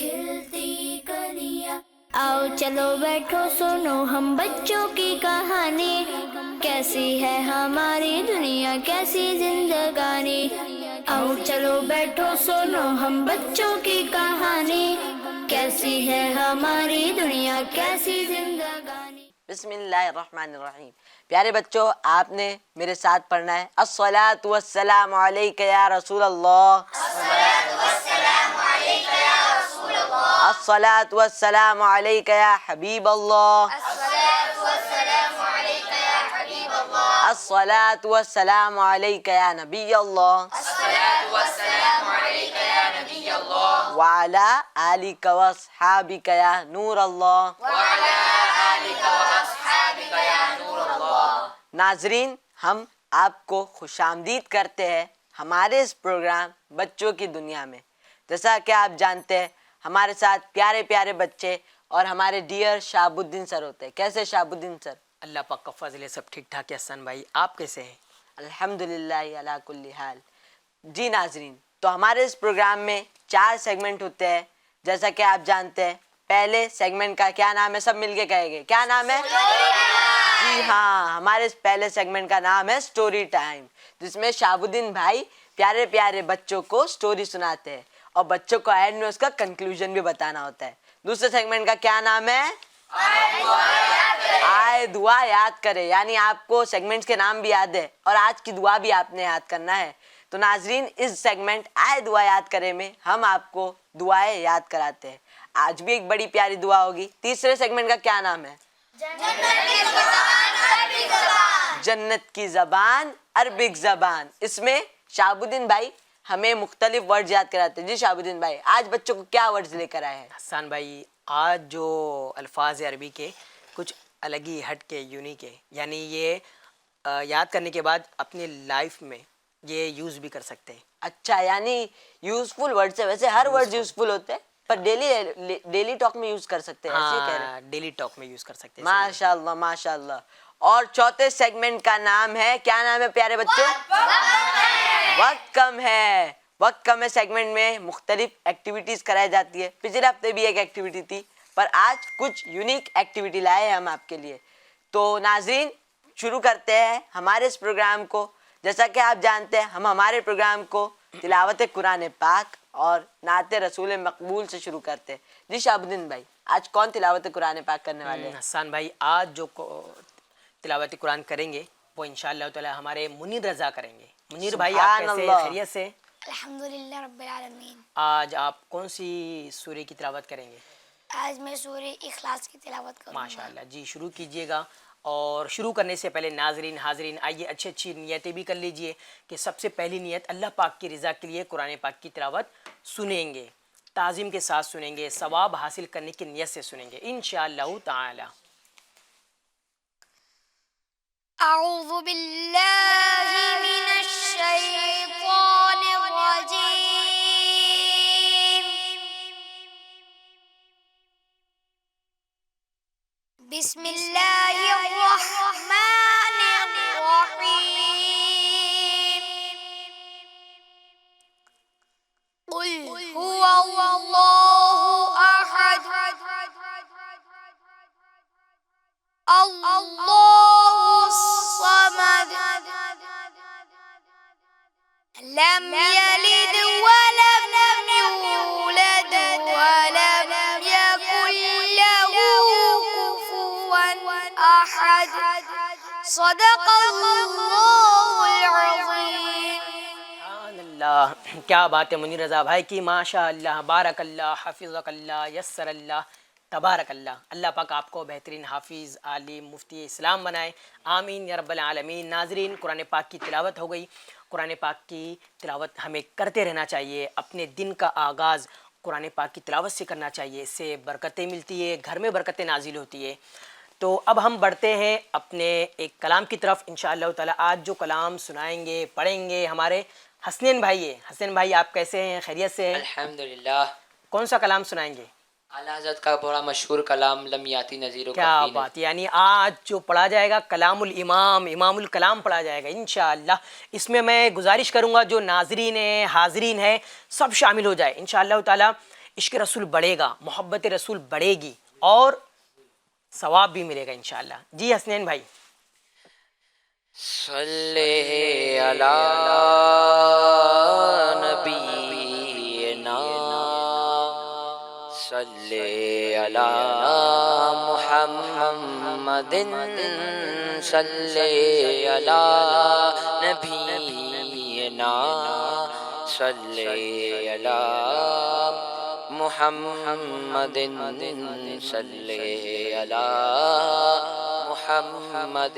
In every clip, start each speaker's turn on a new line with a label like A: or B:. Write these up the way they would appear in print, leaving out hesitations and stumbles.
A: کھلتی کلیاں. آؤ چلو بیٹھو سنو ہم بچوں کی کہانی. کیسی ہے ہماری دنیا کیسی زندگانی. آؤ چلو بیٹھو سنو ہم بچوں کی کہانی. کیسی ہے ہماری دنیا کیسی زندگانی.
B: بسم اللہ الرحمن الرحیم. پیارے بچوں، آپ نے میرے ساتھ پڑھنا ہے الصلاۃ والسلام علیک یا رسول اللہ. الصلاۃ والسلام علیک یا حبیب اللہ. الصلاۃ والسلام علیک یا نبی اللہ. وعلی آلک واصحابک یا نور اللہ. ناظرین، ہم آپ کو خوش آمدید کرتے ہیں ہمارے اس پروگرام بچوں کی دنیا میں. جیسا کہ آپ جانتے ہیں ہمارے ساتھ پیارے پیارے بچے اور ہمارے ڈیئر شہاب الدین سر ہوتے ہیں. کیسے شہاب الدین سر؟
C: اللہ پاک کا فضل ہے، سب ٹھیک ٹھاک ہے. حسن بھائی آپ کیسے ہیں؟
B: الحمدللہ علی کل حال. جی ناظرین، تو ہمارے اس پروگرام میں 4 سیگمنٹ ہوتے ہیں. جیسا کہ آپ جانتے ہیں پہلے سیگمنٹ کا کیا نام ہے؟ سب مل کے کہیں گے کیا نام ہے؟ جی ہاں، ہمارے اس پہلے سیگمنٹ کا نام ہے سٹوری ٹائم، جس میں شہاب الدین بھائی پیارے پیارے بچوں کو سٹوری سناتے ہیں اور بچوں کو اینڈ میں اس کا کنکلوژن بھی بتانا ہوتا ہے. دوسرے سیگمنٹ کا کیا نام ہے؟ آئے دعا یاد کرے، یعنی آپ کو سیگمنٹس کے نام بھی یاد ہے اور آج کی دعا بھی آپ نے یاد کرنا ہے. تو ناظرین، اس سیگمنٹ آئے دعا یاد کرے میں ہم آپ کو دعائیں یاد کراتے ہیں. آج بھی ایک بڑی پیاری دعا ہوگی. تیسرے سیگمنٹ کا کیا نام ہے؟ جنت کی زبان عربک زبان. اس میں شہاب الدین بھائی ہمیں مختلف ورڈز یاد کراتے ہیں. جی شہاب الدین بھائی، آج بچوں کو کیا ورڈز لے کر آئے ہیں؟
C: حسن بھائی، آج جو الفاظ عربی کے کچھ الگ ہی ہٹ کے یونیک ہے، یعنی یہ یاد کرنے کے بعد اپنی لائف میں یہ یوز بھی کر سکتے ہیں.
B: اچھا، یعنی یوزفل ورڈز ہے. ویسے ہر ورڈ یوزفل ہوتے ہیں پر ڈیلی ٹاک میں یوز کر سکتے ہیں. ایسے ہی کہہ رہے ہیں.
C: ہاں، ڈیلی ٹاک میں یوز کر سکتے ہیں.
B: ماشاء اللہ ماشاء اللہ. اور چوتھے سیگمنٹ کا نام ہے، کیا نام ہے پیارے بچوں؟ وقت کم ہے. وقت کم ہے سیگمنٹ میں مختلف ایکٹیویٹیز کرائی جاتی ہے. پچھلے ہفتے بھی ایک ایکٹیویٹی تھی، پر آج کچھ یونیک ایکٹیویٹی لائے ہیں ہم آپ کے لیے. تو ناظرین، شروع کرتے ہیں ہمارے اس پروگرام کو. جیسا کہ آپ جانتے ہیں ہم ہمارے پروگرام کو تلاوت قرآن پاک اور نعت رسول مقبول سے شروع کرتے ہیں. جی شہاب الدین بھائی، آج کون تلاوت قرآن پاک کرنے والے ہیں؟
C: حسن بھائی، آج جو تلاوت قرآن کریں گے وہ انشاءاللہ تعالی ہمارے منیر رضا کریں گے. منیر بھائی، آپ کیسے ہیں؟ خیریت سے؟
D: الحمدللہ رب العالمین.
C: آج آپ کون سی سورہ کی تلاوت کریں گے؟
D: آج میں سورہ اخلاص کی تلاوت کروں گا.
C: ماشاءاللہ. جی شروع کیجئے گا. اور شروع کرنے سے پہلے ناظرین حاضرین آئیے اچھی نیتیں بھی کر لیجئے کہ سب سے پہلی نیت اللہ پاک کی رضا کے لیے قرآن پاک کی تلاوت سنیں گے، تعظیم کے ساتھ سنیں گے، ثواب حاصل کرنے کی نیت سے سنیں گے انشاءاللہ تعالی.
D: اعوذ باللہ من الشیطان الرجیم. بسم اللہ الرحمن الرحیم. قل هو اللہ احد اللہ الصمد لم یلد ولم یولد ولم یکن له کفوا احد. صدق اللہ العظیم.
C: سبحان اللہ. کیا بات ہے منیر رضا بھائی کی، ماشاء اللہ، بارک اللہ، حفظک اللہ، یسر اللہ، تبارک اللہ. اللہ پاک آپ کو بہترین حافظ، عالم، مفتی اسلام بنائے. آمین یا رب العالمین. ناظرین، قرآن پاک کی تلاوت ہو گئی. قرآن پاک کی تلاوت ہمیں کرتے رہنا چاہیے. اپنے دن کا آغاز قرآن پاک کی تلاوت سے کرنا چاہیے. اس سے برکتیں ملتی ہے، گھر میں برکتیں نازل ہوتی ہے. تو اب ہم بڑھتے ہیں اپنے ایک کلام کی طرف انشاءاللہ تعالی. آج جو کلام سنائیں گے پڑھیں گے ہمارے حسنین بھائی ہے. حسنین بھائی آپ کیسے ہیں؟ خیریت سے ہیں؟
E: الحمدللہ.
C: کون سا کلام سنائیں گے؟
E: اعلیٰ حضرت کا بڑا مشہور کلام لم یاتی نذیر و
C: کیا
E: کفی.
C: بات، یعنی آج جو پڑھا جائے گا کلام الامام، امام الکلام پڑھا جائے گا انشاءاللہ. اس میں میں گزارش کروں گا جو ناظرین ہیں، حاضرین ہیں، سب شامل ہو جائے انشاءاللہ تعالی. عشق رسول بڑھے گا، محبت رسول بڑھے گی اور ثواب بھی ملے گا انشاءاللہ. جی حسنین بھائی.
E: صلی علی نبینا صلی علی محمد صلی علی نبینا صلی علی محمد صلی علی محمد.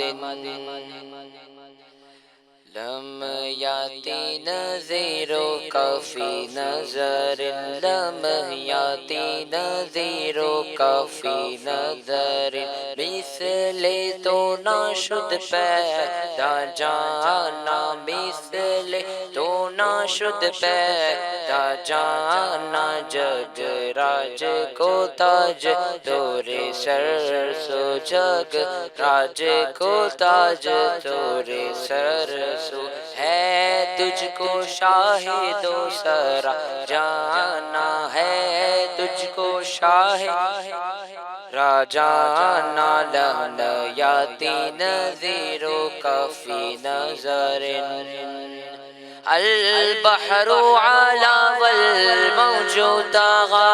E: لم یاتی نذیرو کافی نظر، لم یاتی نذیرو کافی نظر، مثل تو نہ شد پیدا جانا، مثل تو نہ شد پیدا جانا، جگ راج کو تاج دور سر سو، جگ راج کو تاج دور سر سو، ہے تجھ کو شاہد و سرا جانا، ہے تجھ کو شاہد را جانا. لم یاتی نذیرو کافی نظر، البحر علا والموج طغى،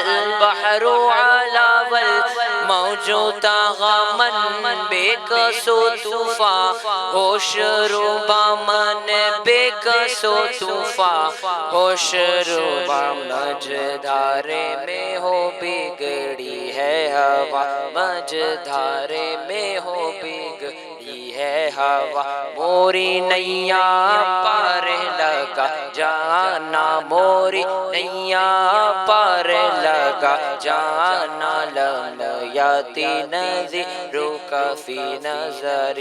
E: البحر علا والموج طغى، من بکسو طوفان ہوش روبا، من بکسو طوفان ہوش روبا، مجھدارے میں ہو بگڑی ہے ہوا، مجھدارے میں ہو بگڑی ہے ہوا، موری نیا پار لگا جانا، موری نیا پار لگا جانا. لم یاتی نذیرو کافی نظر،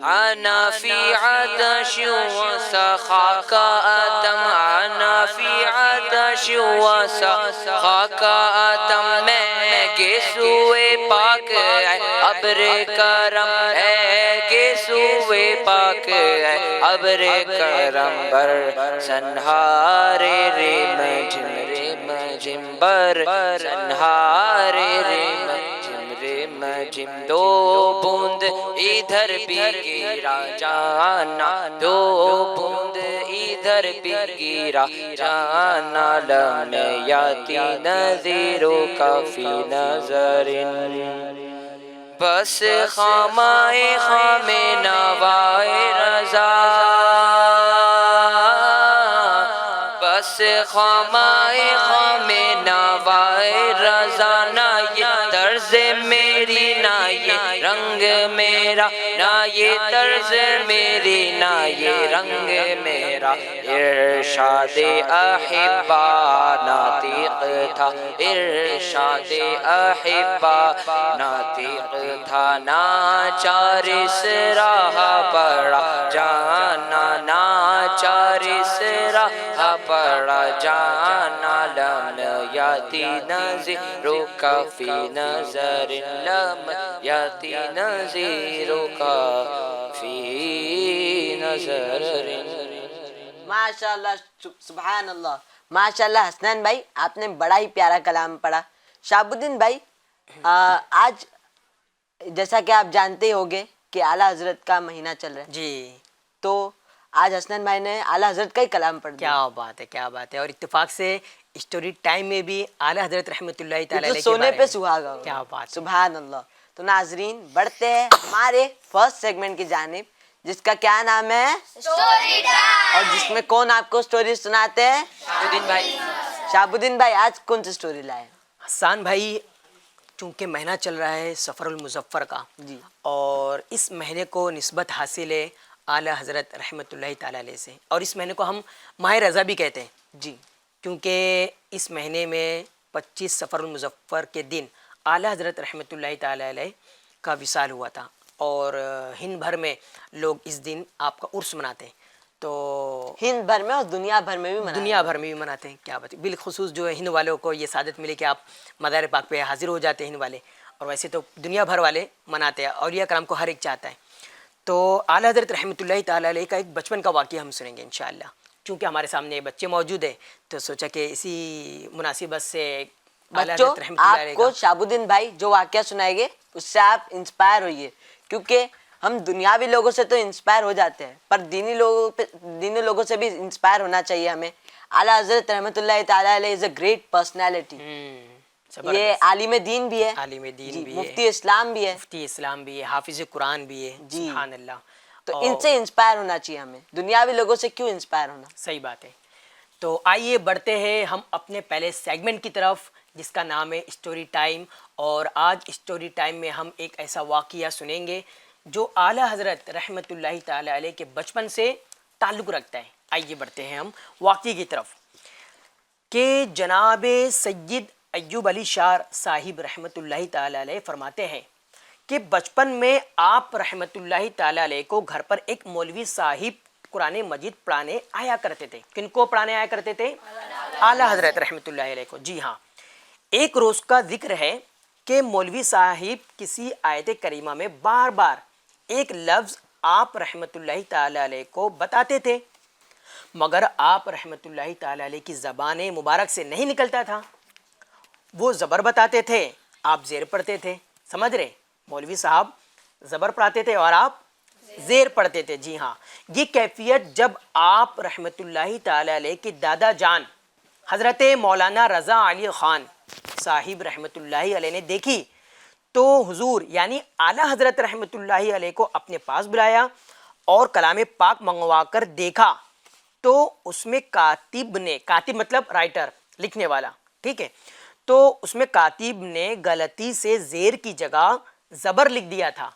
E: انا فی عطش وسخاک اتم، انا فی عطش وسخاک اتم، میں گیسوئے پاک ہے ابر کرم، ہے گیسوئے پاک ہے ابر کرم، بر سنہارے رم جھم جھم، بر سنہارے رم جھم جھم، دو بوند ادھر بھی گرا جانا، دو بوند ادھر بھی گرا جانا. لم یاتی نذیرو کافی نظر، بس خامائے خام نوائے رضا، بس خامائے خام نوائے رضا، نہ یہ طرز میری نہ یہ رنگ میرا، نہ یہ طرز میری نہ یہ رنگ میرا، ارشاد احبا ناطق تھا، ارشاد احبا ناطق تھا، ناچار اس راہ پڑا جانا، ناچار اس راہ پڑا جانا. لم یاتی نذیرو کافی نظر، لم یاتی نذیرو کافی نظر.
B: ماشاءاللہ سبحان اللہ. ماشاءاللہ حسنین بھائی آپ نے بڑا ہی پیارا کلام پڑھا. شہاب الدین بھائی آج جیسا کہ آپ جانتے ہوگے کہ اعلیٰ حضرت کا مہینہ چل رہا ہے
C: جی
B: تو آج حسنین بھائی نے اعلیٰ حضرت کا ہی کلام پڑھ دیا.
C: کیا بات ہے، کیا بات ہے. اور اتفاق سے اسٹوری ٹائم میں بھی اعلیٰ حضرت رحمۃ اللہ تعالی
B: یہ
C: علیہ
B: تو
C: کے
B: سونے
C: بارے
B: پہ
C: میں.
B: سہاگا ہوگا.
C: کیا بات ہے.
B: سبحان اللہ. تو ناظرین بڑھتے ہیں ہمارے فرسٹ سیگمنٹ کی جانب جس کا کیا نام ہے اور جس میں کون آپ کو سٹوری سناتے ہیں؟ شہاب الدین بھائی آج کون سی سٹوری لائے؟
C: حسان بھائی چونکہ مہینہ چل رہا ہے سفر المظفر کا
B: جی
C: اور اس مہینے کو نسبت حاصل ہے اعلیٰ حضرت رحمۃ اللہ تعالی علیہ سے، اور اس مہینے کو ہم ماہ رضا بھی کہتے ہیں
B: جی
C: کیونکہ اس مہینے میں 25 سفر المظفر کے دن اعلیٰ حضرت رحمۃ اللہ تعالی علیہ کا وصال ہوا تھا، اور ہند بھر میں لوگ اس دن آپ کا عرس مناتے ہیں. تو
B: ہند بھر میں اور دنیا بھر میں بھی منایا
C: دنیا بھر میں بھی مناتے ہیں. کیا بات ہے. بالخصوص جو ہے ہند والوں کو یہ سعادت ملی کہ آپ مزار پاک پہ حاضر ہو جاتے ہیں ہند والے، اور ویسے تو دنیا بھر والے مناتے ہیں. اولیاء کرام کو ہر ایک چاہتا ہے. تو اعلیٰ حضرت رحمۃ اللہ تعالی علیہ کا ایک بچپن کا واقعہ ہم سنیں گے انشاءاللہ. چونکہ ہمارے سامنے بچے موجود ہیں تو سوچا کہ اسی مناسبت سے اعلیٰ
B: بچوں
C: حضرت رحمۃ اللہ
B: آپ
C: علیہ
B: کو
C: کا
B: شہاب الدین بھائی جو واقعہ سنائیں گے اس سے آپ انسپائر ہوئیے، کیونکہ ہم دنیاوی لوگوں سے تو انسپائر ہو جاتے ہیں پر دینی لوگوں سے بھی انسپائر ہونا چاہیے ہمیں. اعلیٰ حضرت رحمۃ اللہ تعالیٰ علیہ از اے گریٹ پرسنالٹی. یہ عالم دین بھی ہے،
C: عالم دین بھی ہے،
B: مفتی اسلام بھی ہے،
C: مفتی اسلام بھی ہے، حافظ قرآن بھی ہے.
B: جی.
C: سبحان اللہ.
B: تو ان سے انسپائر ہونا چاہیے ہمیں، دنیاوی لوگوں سے کیوں انسپائر ہونا.
C: صحیح بات ہے. تو آئیے بڑھتے ہیں ہم اپنے پہلے سیگمنٹ کی طرف جس کا نام ہے اسٹوری ٹائم. اور آج اسٹوری ٹائم میں ہم ایک ایسا واقعہ سنیں گے جو اعلیٰ حضرت رحمۃ اللہ تعالی علیہ کے بچپن سے تعلق رکھتا ہے. آئیے بڑھتے ہیں ہم واقعے کی طرف کہ جناب سید ایوب علی شاہ صاحب رحمۃ اللہ تعالی علیہ فرماتے ہیں کہ بچپن میں آپ رحمۃ اللہ تعالی علیہ کو گھر پر ایک مولوی صاحب قرآن مجید پڑھانے آیا کرتے تھے. کن کو پڑھانے آیا کرتے تھے؟ اعلیٰ حضرت رحمۃ اللہ علیہ کو. جی ہاں. ایک روز کا ذکر ہے کہ مولوی صاحب کسی آیت کریمہ میں بار بار ایک لفظ آپ رحمۃ اللہ تعالی علیہ کو بتاتے تھے مگر آپ رحمۃ اللہ تعالی علیہ کی زبان مبارک سے نہیں نکلتا تھا. وہ زبر بتاتے تھے، آپ زیر پڑھتے تھے. سمجھ رہے؟ مولوی صاحب زبر پڑھاتے تھے اور آپ زیر پڑھتے تھے. جی ہاں. یہ کیفیت جب آپ رحمۃ اللہ تعالی علیہ کے دادا جان حضرت مولانا رضا علی خان صاحب رحمۃ اللہ علیہ نے دیکھی تو حضور یعنی اعلیٰ حضرت رحمۃ اللہ علیہ کو اپنے پاس بلایا اور کلام پاک منگوا کر دیکھا تو اس میں کاتب نے، کاتب مطلب رائٹر، لکھنے والا، ٹھیک ہے، تو اس میں کاتب نے غلطی سے زیر کی جگہ زبر لکھ دیا تھا.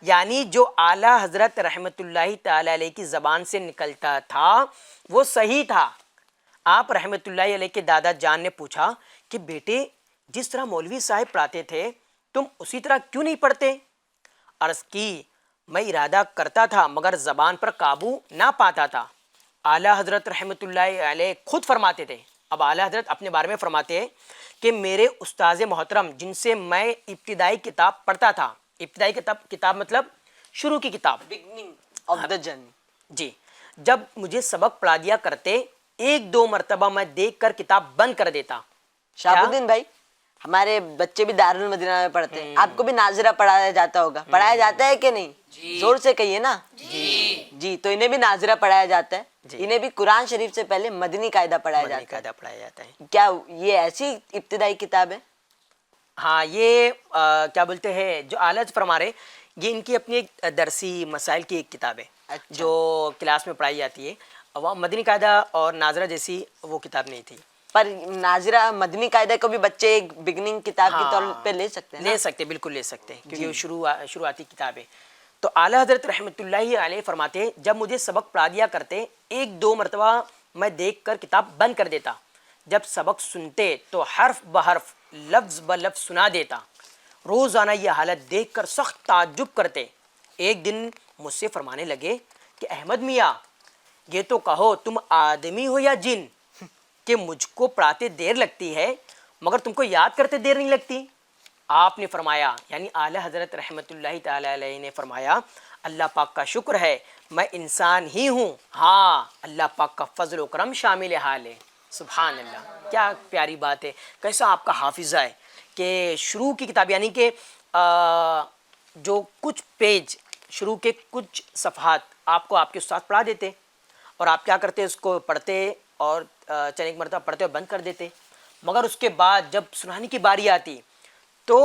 C: یعنی جو اعلیٰ حضرت رحمۃ اللہ تعالی علیہ کی زبان سے نکلتا تھا وہ صحیح تھا. آپ رحمۃ اللہ علیہ کے دادا جان نے پوچھا کہ بیٹے جس طرح مولوی صاحب پڑھاتے تھے تم اسی طرح کیوں نہیں پڑھتے؟ عرض کی میں ارادہ کرتا تھا مگر زبان پر قابو نہ پاتا تھا. اعلیٰ حضرت رحمۃ اللہ علیہ خود فرماتے تھے. اب اعلیٰ حضرت اپنے بارے میں فرماتے ہیں کہ میرے استاذ محترم جن سے میں ابتدائی کتاب پڑھتا تھا، ابتدائی کتاب مطلب شروع کی کتاب،
B: بگننگ آف دا جرنی.
C: جی، جب مجھے سبق پڑھا دیا کرتے ایک دو مرتبہ میں دیکھ کر کتاب بند کر دیتا.
B: شہاب الدین بھائی ہمارے بچے بھی دارالمدینہ میں پڑھتے ہیں، آپ کو بھی ناظرہ پڑھایا جاتا ہوگا، پڑھایا جاتا ہے کہ نہیں؟ زور سے کہیے نا. جی تو انہیں بھی ناظرہ پڑھایا جاتا ہے. انہیں بھی قرآن شریف سے پہلے مدنی قاعدہ پڑھایا جاتا ہے. کیا یہ ایسی ابتدائی کتاب ہے؟
C: ہاں، یہ کیا بولتے ہیں جو اعلیٰ فرما رہے یہ ان کی اپنی ایک درسی مسائل کی ایک کتاب ہے جو کلاس میں پڑھائی جاتی ہے. وہ مدنی قاعدہ اور ناظرہ جیسی وہ کتاب نہیں تھی.
B: پر ناظرہ مدنی قاعدہ کو بھی بچے ایک بگننگ کتاب کے طور پہ لے سکتے ہیں.
C: لے سکتے، بالکل لے سکتے ہیں کیونکہ وہ شروعاتی کتاب ہے. تو اعلیٰ حضرت رحمۃ اللہ علیہ فرماتے ہیں جب مجھے سبق پڑھا دیا کرتے ایک دو مرتبہ میں دیکھ کر کتاب بند کر دیتا. جب سبق سنتے تو حرف بحرف لفظ بلفظ سنا دیتا. روزانہ یہ حالت دیکھ کر سخت تعجب کرتے. ایک دن مجھ سے فرمانے لگے کہ احمد میاں یہ تو کہو تم آدمی ہو یا جن کہ مجھ کو پڑھاتے دیر لگتی ہے مگر تم کو یاد کرتے دیر نہیں لگتی. آپ نے فرمایا یعنی اعلیٰ حضرت رحمۃ اللہ تعالی علیہ نے فرمایا اللہ پاک کا شکر ہے میں انسان ہی ہوں، ہاں اللہ پاک کا فضل و کرم شامل حال ہے. سبحان اللہ، کیا پیاری بات ہے. کیسا آپ کا حافظہ ہے کہ شروع کی کتاب یعنی کہ جو کچھ پیج شروع کے کچھ صفحات آپ کو آپ کے استاد پڑھا دیتے اور آپ کیا کرتے اس کو پڑھتے اور چند ایک مرتبہ پڑھتے اور بند کر دیتے. مگر اس کے بعد جب سنانے کی باری آتی تو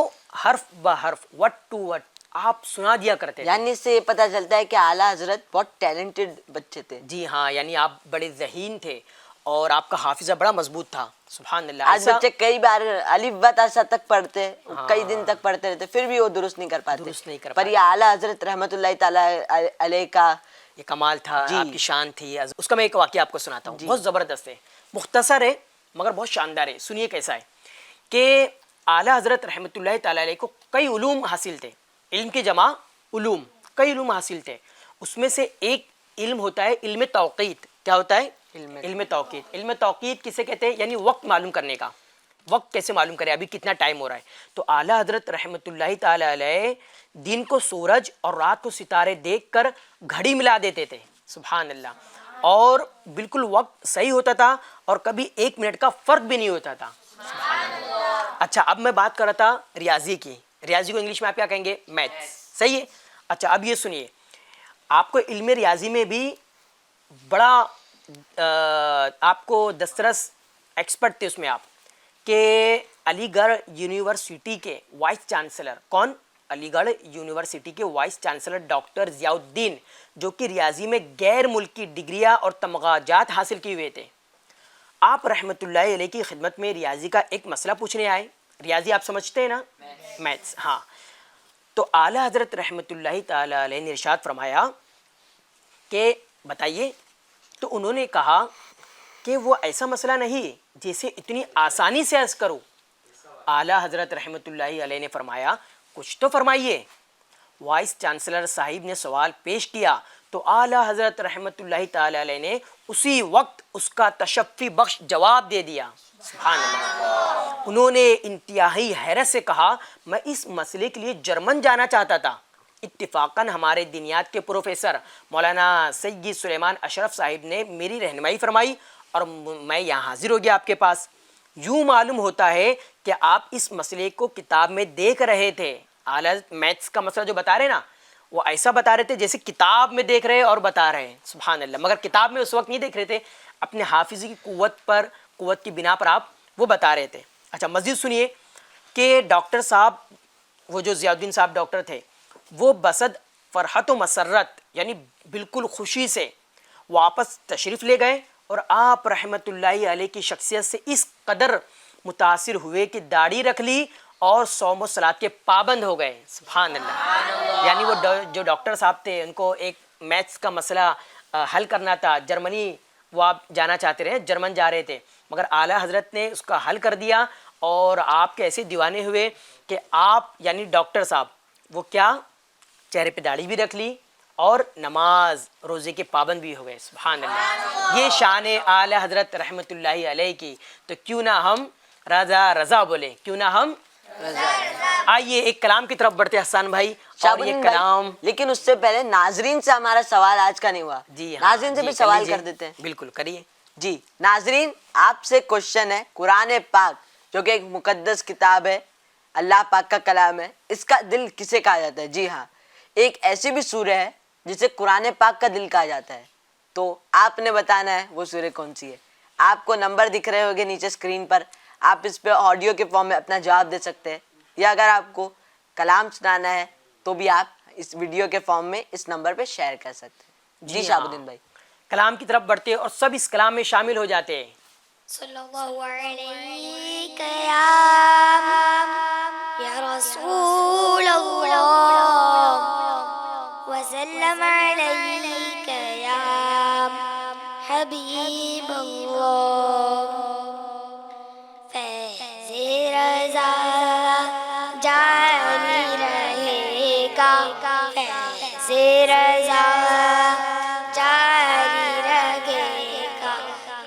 C: حرف بحرف وٹ ٹو وٹ آپ سنا دیا کرتے.
B: یعنی اس سے یہ پتہ چلتا ہے کہ اعلیٰ حضرت بہت ٹیلنٹڈ بچے تھے.
C: جی ہاں، یعنی آپ بڑے ذہین تھے اور آپ کا حافظہ بڑا مضبوط تھا. سبحان اللہ.
B: آج بچے کئی بار الف با تا سا تک پڑھتے، کئی دن تک پڑھتے رہتے پھر بھی وہ درست نہیں کر پاتے. پر یہ اعلیٰ حضرت رحمۃ اللہ تعالی علیہ کا
C: یہ کمال تھا، آپ کی شان تھی. اس کا میں ایک واقعہ آپ کو سناتا ہوں، بہت زبردست ہے، مختصر ہے مگر بہت شاندار ہے. سنیے کیسا ہے کہ اعلیٰ حضرت رحمۃ اللہ تعالی علیہ کو کئی علوم حاصل تھے. علم کی جمع علوم، کئی علوم حاصل تھے. اس میں سے ایک علم ہوتا ہے علم توقیت. کیا ہوتا ہے؟ علم توقیت. علم توقیت کسے کہتے ہیں؟ یعنی وقت معلوم کرنے کا. وقت کیسے معلوم کرے ابھی کتنا ٹائم ہو رہا ہے. تو اعلیٰ حضرت رحمۃ اللہ تعالی علیہ دن کو سورج اور رات کو ستارے دیکھ کر گھڑی ملا دیتے تھے. سبحان اللہ. اور بالکل وقت صحیح ہوتا تھا اور کبھی 1 منٹ کا فرق بھی نہیں ہوتا تھا. اچھا اب میں بات کر رہا تھا ریاضی کی. ریاضی کو انگلش میں آپ کیا کہیں گے؟ میتھس. صحیح ہے. اچھا اب یہ سنیے, آپ کو علم ریاضی میں بھی بڑا آپ کو دسترس ایکسپرٹ تھے اس میں آپ, کہ علی گڑھ یونیورسٹی کے وائس چانسلر, کون؟ علی گڑھ یونیورسٹی کے وائس چانسلر ڈاکٹر ضیاء الدین, جو کہ ریاضی میں غیر ملکی ڈگریاں اور تمغاجات حاصل کیے ہوئے تھے. آپ رحمۃ اللہ علیہ کی خدمت میں ریاضی کا ایک مسئلہ پوچھنے آئے. ریاضی آپ سمجھتے ہیں نا؟ میتھس. ہاں, تو اعلیٰ حضرت رحمۃ اللہ تعالیٰ علیہ نے ارشاد فرمایا کہ بتائیے. تو انہوں نے کہا کہ وہ ایسا مسئلہ نہیں جسے اتنی آسانی سے عرض کرو. اعلیٰ حضرت رحمۃ اللہ علیہ نے فرمایا کچھ تو فرمائیے. وائس چانسلر صاحب نے سوال پیش کیا تو اعلیٰ حضرت رحمۃ اللہ تعالیٰ علیہ نے اسی وقت اس کا تشفی بخش جواب دے دیا. سبحان اللہ. انہوں نے انتہائی حیرت سے کہا میں اس مسئلے کے لیے جرمن جانا چاہتا تھا. اتفاقاً ہمارے دینیات کے پروفیسر مولانا سید سلیمان اشرف صاحب نے میری رہنمائی فرمائی اور میں یہاں حاضر ہو گیا آپ کے پاس. یوں معلوم ہوتا ہے کہ آپ اس مسئلے کو کتاب میں دیکھ رہے تھے. اعلیٰ میتھس کا مسئلہ جو بتا رہے نا, وہ ایسا بتا رہے تھے جیسے کتاب میں دیکھ رہے اور بتا رہے ہیں. سبحان اللہ. مگر کتاب میں اس وقت نہیں دیکھ رہے تھے, اپنے حافظی کی قوت کی بنا پر آپ وہ بتا رہے تھے. اچھا مزید سنیے کہ ڈاکٹر صاحب, وہ جو ضیاء الدین صاحب ڈاکٹر تھے, وہ بصد فرحت و مسرت یعنی بالکل خوشی سے واپس تشریف لے گئے اور آپ رحمۃ اللہ علیہ کی شخصیت سے اس قدر متاثر ہوئے کہ داڑھی رکھ لی اور صوم و صلات کے پابند ہو گئے. سبحان اللہ. یعنی وہ جو ڈاکٹر صاحب تھے, ان کو ایک میتھس کا مسئلہ حل کرنا تھا. جرمنی وہ آپ جانا چاہتے رہے, جرمن جا رہے تھے, مگر اعلیٰ حضرت نے اس کا حل کر دیا اور آپ کے ایسے دیوانے ہوئے کہ آپ یعنی ڈاکٹر صاحب وہ کیا چہرے پہ داڑھی بھی رکھ لی اور نماز روزے کے پابند بھی ہو گئے. سبحان اللہ. یہ شان اعلیٰ حضرت رحمۃ اللہ علیہ کی. تو کیوں نہ ہم رضا رضا بولے, کیوں نہ ہم رضا. آئیے ایک کلام کی طرف بڑھتے حسان بھائی. اور یہ کلام,
B: لیکن اس سے پہلے ناظرین سے ہمارا سوال آج کا نہیں ہوا.
C: جی ہاں,
B: ناظرین سے بھی سوال کر دیتے ہیں.
C: بالکل کریے.
B: جی ناظرین, آپ سے کوشچن ہے, قرآن پاک جو کہ ایک مقدس کتاب ہے, اللہ پاک کا کلام ہے, اس کا دل کسے کہا جاتا ہے؟ جی ہاں, ایک ایسی بھی سورہ ہے جسے قرآن پاک کا دل کہا جاتا ہے. تو آپ نے بتانا ہے وہ سورہ کون سی ہے. آپ کو نمبر دکھ رہے ہوگے نیچے اسکرین پر, آپ اس پہ آڈیو کے فارم میں اپنا جواب دے سکتے ہیں, یا اگر آپ کو کلام سنانا ہے تو بھی آپ اس ویڈیو کے فارم میں اس نمبر پہ شیئر کر سکتے ہیں. جی شہاب الدین بھائی,
C: کلام کی طرف بڑھتے اور سب اس کلام میں شامل ہو جاتے ہیں.
D: صلی اللہ علیہ یا رسول اللہ وسلم علیک یا حبیب اللہ. فیض رضا جاری رہے گا, فیض رضا جاری رہے گا.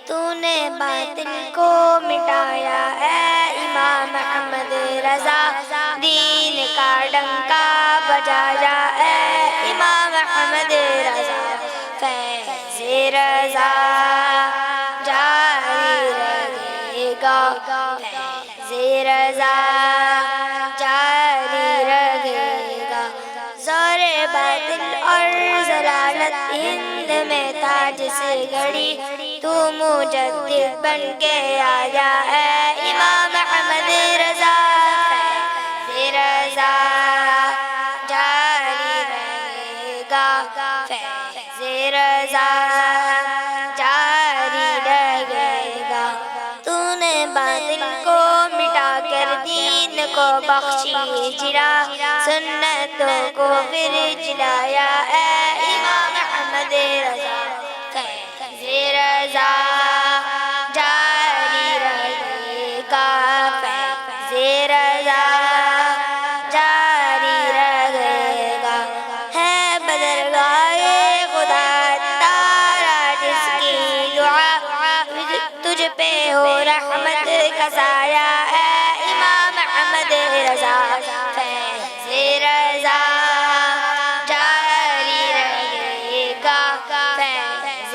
D: تو نے باطل کو مٹایا اے امام احمد رضا, دین کا ڈنکا بجایا اے امام احمد رضا. فیض رضا جاری رہے گا, فیض رضا جاری رہے گا. زور باطل اور ضلالت ہند میں تاج سے گھڑی, تو مجدد بن کے آیا اے امام احمد رضا. فیض رضا جاری رہے گا, فیض رضا جاری رہے گا. تو نے باطل کو مٹا کر دین کو بخشی جلا, سنتوں کو پھر جلایا اے امام احمد رضا. فیض رضا جاری رہے گا, فیض رضا جاری رہے گا. ہے بدرگاہ خدا تارا جس کی دعا, تجھ پہ ہو رحمت کا سایہ اے امام احمد رضا. فیض رضا جاری رہے گا, فیض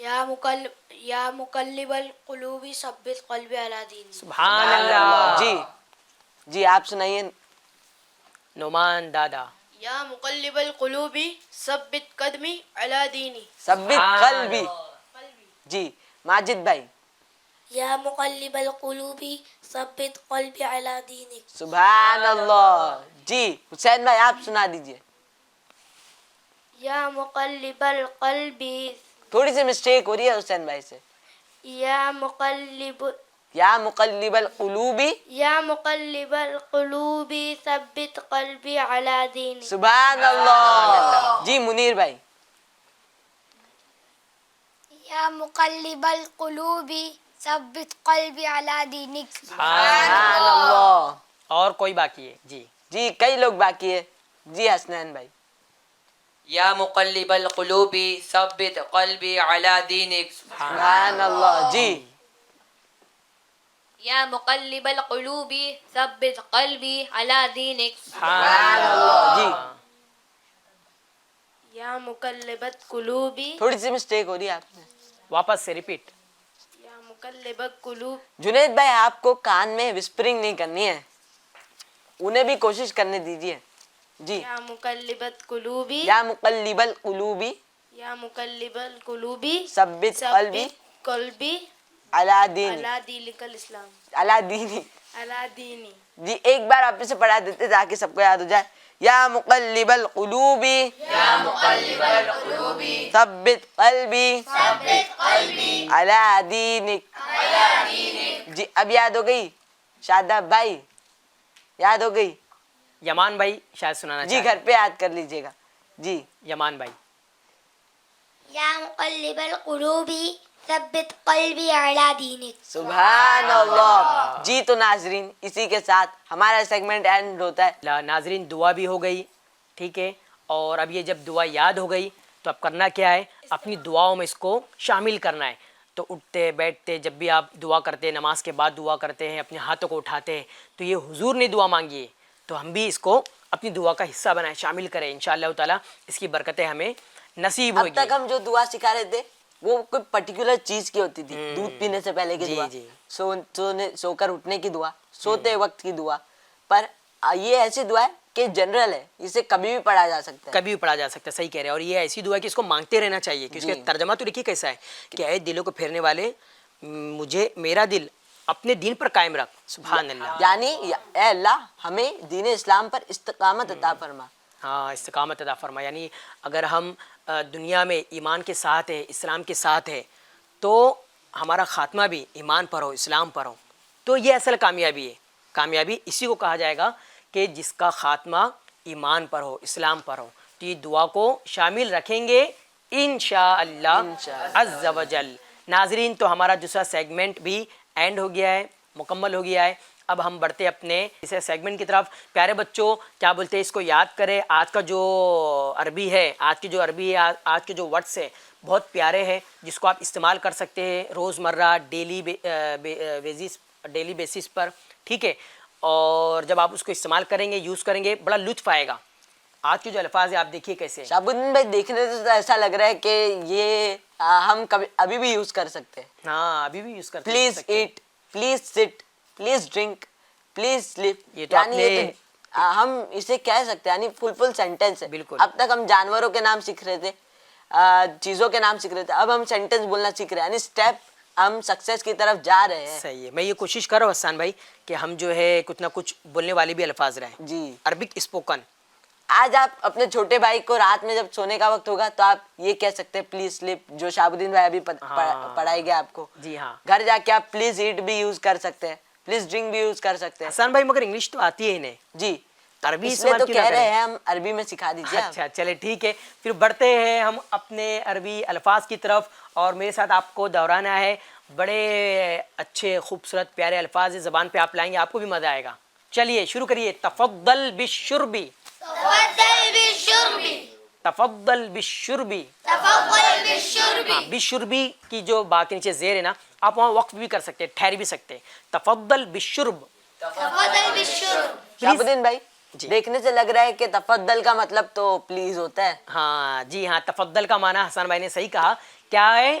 F: یا مقلب القلوب ثبت قلبی علی دینک.
C: سبحان اللہ.
B: جی جی آپ سنائیے.
C: نعمان دادا.
F: یا مقلب القلوب ثبت قدمی علی دینی.
B: ثبت قلبی. جی ماجد بھائی.
F: یا مقلب القلوب ثبت قلبی علی دینک.
B: سبحان اللہ. جی حسین بھائی آپ سنا دیجئے.
D: یا مقلب القلب
B: تھوڑی سی مسٹیک ہو رہی ہے حسین بھائی سے.
D: یا مقلب
B: یا مقلب القلوب.
D: یا مقلب القلوب ثبت قلبی علی دینک.
B: سبحان اللہ. جی منیر بھائی.
D: یا مقلب القلوب ثبت قلبی علی دینک.
B: سبحان اللہ.
C: اور کوئی باقی ہے؟ جی
B: جی کئی لوگ باقی ہے. جی حسنین بھائی.
E: یا مقلب القلوب ثبت قلبی علی دینک.
B: سبحان اللہ. جی
G: یا مقلب القلوب ثبت قلبی علی دینک.
B: سبحان اللہ. جی
F: یا مقلب القلوب
B: تھوڑی سی مسٹیک ہو رہی ہے آپ سے.
C: واپس سے ریپیٹ.
F: یا مقلب القلوب.
B: جنید بھائی آپ کو کان میں وسپرنگ نہیں کرنی ہے, انہیں بھی کوشش کرنے دیجیے. جی
F: یا مقلب القلوب.
B: یا مقلب القلوب
F: یا مقلب القلوب
B: ثبت قلبی
F: قلبی
B: علی دینی.
F: علی دینک الاسلام.
B: علی دینی.
F: علی دینی.
B: جی ایک بار آپ سے پڑھا دیتے تاکہ سب کو یاد ہو جائے. یا مقلب القلوب ثبت قلبی علی دینک. جی اب یاد ہو گئی شاداب بھائی؟ یاد ہو گئی؟
C: یمان بھائی شاید سنانا
B: جی
C: چاہیں.
B: گھر پہ یاد کر لیجیے گا. جی
C: یمان بھائی.
D: یا مقلب القلوب ثبت قلبی علی دینک.
B: سبحان اللہ. جی تو ناظرین اسی کے ساتھ ہمارا سیگمنٹ اینڈ ہوتا ہے.
C: ناظرین دعا بھی ہو گئی, ٹھیک ہے, اور اب یہ جب دعا یاد ہو گئی تو اب کرنا کیا ہے, اپنی دعاؤں میں اس کو شامل کرنا ہے. تو اٹھتے بیٹھتے جب بھی آپ دعا کرتے ہیں, نماز کے بعد دعا کرتے ہیں, اپنے ہاتھوں کو اٹھاتے ہیں, تو یہ حضور نے دعا مانگی ہے, تو ہم بھی اس کو اپنی دعا کا حصہ بنائیں, شامل کریں. انشاءاللہ تعالیٰ اس کی برکتیں ہمیں نصیب
B: اب
C: ہوگی.
B: تک ہم جو دعا سکھا رہے تھے وہ کوئی پرٹیکولر چیز کی ہوتی تھی. دودھ پینے سے پہلے کی
C: جی،
B: دعا,
C: جی.
B: سو کر اٹھنے کی دعا, سوتے وقت کی دعا. پر یہ ایسی دعا ہے کہ جنرل ہے, اسے کبھی بھی پڑھا جا سکتا ہے.
C: کبھی بھی پڑھا جا سکتا ہے, صحیح کہہ رہے ہیں. اور یہ ایسی دعا ہے کہ اس کو مانگتے رہنا چاہیے, کہ اس کا ترجمہ تو دیکھیے کیسا ہے کہ اے دلوں کو پھیرنے والے مجھے میرا دل اپنے دین پر قائم رکھ. سبحان اللہ.
B: یعنی اے اللہ ہمیں دین اسلام پر استقامت عطا فرما.
C: ہاں, استقامت عطا فرما. یعنی اگر ہم دنیا میں ایمان کے ساتھ ہے, اسلام کے ساتھ ہے, تو ہمارا خاتمہ بھی ایمان پر ہو, اسلام پر ہو, تو یہ اصل کامیابی ہے. کامیابی اسی کو کہا جائے گا کہ جس کا خاتمہ ایمان پر ہو, اسلام پر ہو. تو یہ دعا کو شامل رکھیں گے انشاءاللہ عز و جل. ناظرین تو ہمارا دوسرا سیگمنٹ بھی اینڈ ہو گیا ہے, مکمل ہو گیا ہے. اب ہم بڑھتے اپنے اس سیگمنٹ کی طرف. پیارے بچوں کیا بولتے ہیں اس کو یاد کریں. آج کا جو عربی ہے, آج کے جو ورڈس ہیں بہت پیارے ہیں, جس کو آپ استعمال کر سکتے ہیں روزمرہ ڈیلی بیسس پر, ٹھیک ہے. اور جب آپ اس کو استعمال کریں گے, یوز کریں گے, بڑا لطف آئے گا. آج کے جو الفاظ ہیں آپ دیکھیے کیسے ہیں.
B: شہاب الدین بھائی دیکھنے سے تو ایسا لگ رہا ہے کہ یہ ہم کبھی ابھی بھی یوز کر سکتے ہیں.
C: ہاں ابھی بھی یوز کرتے ہیں.
B: پلیز ایٹ, پلیز سٹ, پلیز ڈرنک, پلیز سلیپ.
C: یہ تو آپ نے
B: ہم اسے کہہ سکتے ہیں, یعنی فل سینٹینس ہے.
C: بالکل.
B: اب تک ہم جانوروں کے نام سیکھ رہے تھے, چیزوں کے نام سیکھ رہے تھے, اب ہم سینٹینس بولنا سیکھ رہے ہیں, یعنی اسٹیپ ہم سکسیس کی طرف جا رہے ہیں.
C: صحیح ہے. میں یہ کوشش کر رہا ہوں حسان بھائی کہ ہم جو ہے کچھ نہ کچھ بولنے والے بھی الفاظ رہیں.
B: جی
C: عربک اسپوکن.
B: آج آپ اپنے چھوٹے بھائی کو رات میں جب سونے کا وقت ہوگا تو آپ یہ کہہ سکتے ہیں پلیز سلیپ, جو شہاب الدین بھائی ابھی پڑھائے گا آپ کو.
C: جی ہاں.
B: گھر جا کے آپ پلیز ایٹ بھی یوز کر سکتے ہیں, پلیز ڈرنک بھی یوز کر سکتے ہیں.
C: حسان بھائی مگر انگلش تو آتی ہے انہیں.
B: جی
C: عربی
B: اس لیے
C: استعمال
B: تو
C: کیوں نہ
B: کہہ رہے
C: کریں؟
B: ہیں ہم عربی میں سکھا دیجیے.
C: اچھا چلے ٹھیک ہے, پھر بڑھتے ہیں ہم اپنے عربی الفاظ کی طرف. اور میرے ساتھ آپ کو دہرانا ہے, بڑے اچھے خوبصورت پیارے الفاظ زبان پہ آپ لائیں گے, آپ کو بھی مزہ آئے گا. چلیے شروع کریے. تفضل بالشربی. تفضل بالشربی. بالشربی کی جو با کے نیچے زیر ہے نا, آپ وہاں وقف بھی کر سکتے ہیں, ٹھہر بھی سکتے ہیں. تفضل بالشرب.
B: شہاب الدین بھائی دیکھنے سے لگ رہا ہے کہ تفضل کا مطلب تو پلیز ہوتا ہے.
C: ہاں جی ہاں, تفضل کا معنی حسان بھائی نے صحیح کہا. کیا ہے؟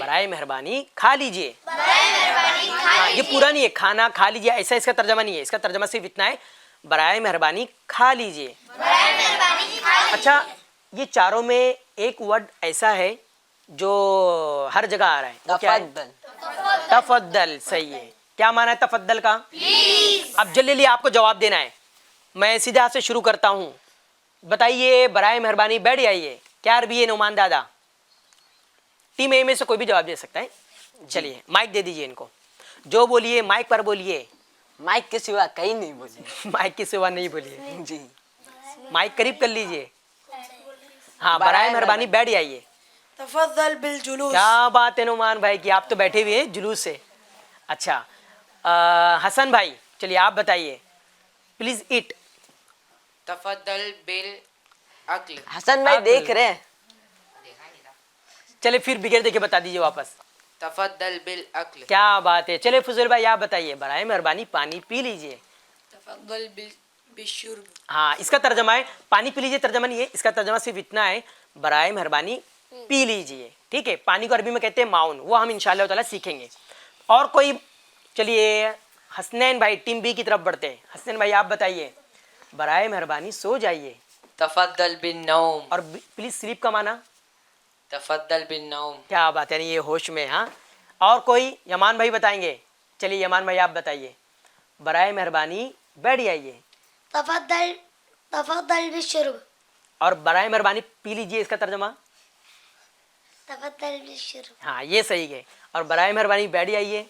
C: برائے مہربانی کھا لیجئے. ہاں یہ پورا نہیں ہے کھانا کھا لیجئے ایسا اس کا ترجمہ نہیں ہے. اس کا ترجمہ صرف اتنا ہے برائے مہربانی کھا لیجئے. اچھا یہ چاروں میں ایک ورڈ ایسا ہے جو ہر جگہ آ رہا ہے. وہ کیا ہے؟
B: تفضل.
C: تفضل. صحیح ہے. کیا معنی ہے تفضل کا؟ اب جلدی آپ کو جواب دینا ہے. میں سیدھے ہاتھ سے شروع کرتا ہوں. بتائیے برائے مہربانی بیٹھ جائیے. کیا عربی ہے نعمان دادا؟ ٹیم اے میں سے کوئی بھی جواب دے سکتا ہے. چلیے مائک دے دیجیے ان کو. جو بولیے مائک پر بولیے.
B: مائک کے سوا کہیں نہیں بولے.
C: مائک کے سوا نہیں بولیے.
B: جی
C: مائک قریب کر لیجیے. ہاں برائے مہربانی بیٹھ جائیے.
F: تفضل بالجلوس.
C: کیا بات ہے نعمان بھائی کی آپ تو بیٹھے ہوئے ہیں جلوس سے. اچھا حسن بھائی چلیے آپ بتائیے پلیز ایٹ.
H: تفضل بالاکل.
B: حسن بھائی دیکھ رہے ہیں.
C: چلے پھر بغیر دیکھے بتا دیجیے واپس.
H: تفضل بالاکل.
C: کیا بات ہے. چلے فضول بھائی آپ بتائیے برائے مہربانی پانی پی لیجیے.
H: تفضل بالشرب.
C: ہاں اس کا ترجمہ ہے پانی پی لیجیے. ترجمہ نہیں ہے اس کا ترجمہ صرف اتنا ہے برائے مہربانی پی لیجیے. ٹھیک ہے. پانی کو عربی میں کہتے ہیں معاون. وہ ہم انشاءاللہ تعالیٰ سیکھیں گے. اور کوئی چلیے حسنین بھائی ٹیم بی کی طرف بڑھتے ہیں. حسنین بھائی آپ بتائیے برائے مہربانی سو جائیے.
E: تفضل بالنوم.
C: اور پلیز سلیپ کا معنی.
E: تفضل بالنوم.
C: کیا بات ہے یہ ہوش میں. ہاں اور کوئی یمان بھائی بتائیں گے. چلیے یمان بھائی آپ بتائیے برائے مہربانی بیٹھ جائیے.
D: تفضل بالشرب.
C: اور برائے مہربانی پی لیجیے اس کا ترجمہ.
D: تفضل بالشرب.
C: ہاں یہ صحیح ہے. اور برائے مہربانی بیٹھ جائیے.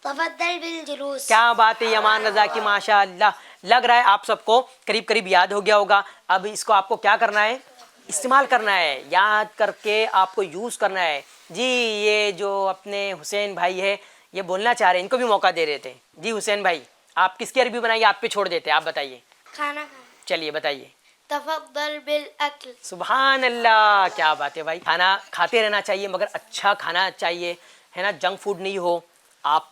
D: تفضل بالجلوس.
C: کیا بات ہے یمان رضا کی ماشاء اللہ. لگ رہا ہے آپ سب کو قریب قریب یاد ہو گیا ہوگا. اب اس کو آپ کو کیا کرنا ہے استعمال کرنا ہے. یاد کر کے آپ کو یوز کرنا ہے. جی یہ جو اپنے حسین بھائی ہے یہ بولنا چاہ رہے ہیں ان کو بھی موقع دے رہے تھے. جی حسین بھائی آپ کس کی عربی بنائیے آپ پہ چھوڑ دیتے. آپ بتائیے.
D: کھانا.
C: چلیے بتائیے.
D: تفضل بالاکل.
C: سبحان اللہ. کیا بات ہے بھائی. کھانا کھاتے رہنا چاہیے مگر اچھا کھانا چاہیے ہے نا. جنک فوڈ نہیں ہو. آپ